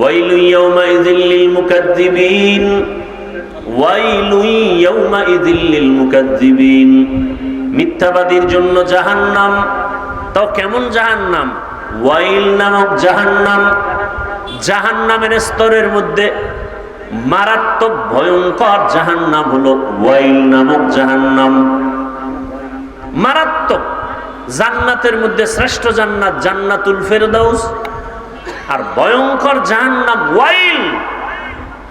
ওয়াইলু ইয়াউমাইযিল লিল মুকাদ্দিবিন, ওয়াইলু ইয়াউমাইযিল লিল মুকাদ্দিবিন। মিথ্যাবাদীর জন্য জাহান্নাম। তো কেমন জাহান্নাম? ওয়াইল নামক জাহান্নাম। জাহান্নামের স্তরের মধ্যে মারাত্মক ভয়ঙ্কর জাহান্নাম হলো ওয়াইল নামক জাহান্নাম। মারাত্মক। জান্নাতের মধ্যে শ্রেষ্ঠ জান্নাত জান্নাতুল ফেরদাউস, আর ভয়ঙ্কর জাহান্নাম ওয়াইল।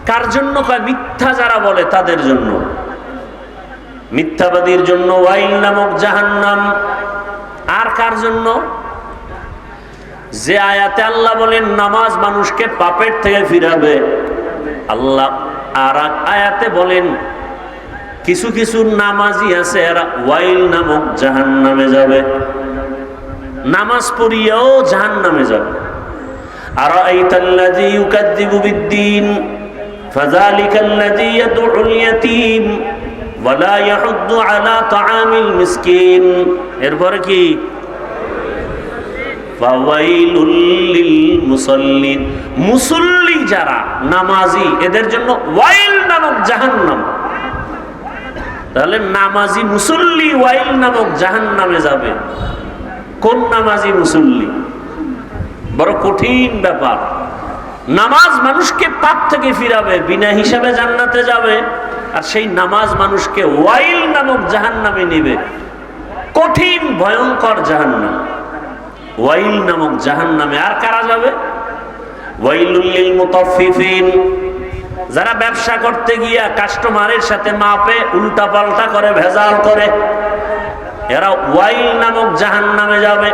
কার জন্য? কয় মিথ্যা যারা বলে তাদের জন্য। মিথ্যাবাদীর জন্য ওয়াইল নামক জাহান্নাম। আর কার জন্য? যে আয়াতে আল্লাহ বলেন নামাজ মানুষকে পাপের থেকে ফিরাবে, আল্লাহ আর এক আয়াতে বলেন কিছু কিছু নামাজি আছে এরা ওয়াইল নামক জাহান্নামে যাবে। নামাজ পড়িয়াও জাহান্নামে যাবে। আরাআইতাল্লাযী ইউকাযযিবু বিদ্দীন ফাযালিকাল্লাযী ইয়াদউল ইয়াতীম ওয়া লা ইয়াহুদ্দু আলা তাআমিল মিসকিন। এরপরে কি? ফাওয়াইলুল লিল মুসাল্লিন। মুসল্লি যারা নামাজি এদের জন্য ওয়াইল নামক জাহান্নাম। তাহলে নামাজি মুসল্লি ওয়াইল নামক জাহান্নামে যাবে। কোন নামাজি মুসল্লি? বড় কঠিন ব্যাপার। নামাজ মানুষকে পাপ থেকে ফিরাবে, বিনা হিসাবে জান্নাতে যাবে, আর সেই নামাজ মানুষকে ওয়াইল নামক জাহান্নামে নিবে। কঠিন ভয়ঙ্কর জাহান্নাম ওয়াইল নামক জাহান্নামে। আর কারা যাবে? ওয়াইলুল লিল মুতাফফিফিন। যারা ব্যবসা করতে গিয়া কাস্টমারের সাথে মাপে উল্টা পাল্টা করে, ভেজাল করে, এরা ওয়াইল নামক জাহান্নামে যাবে।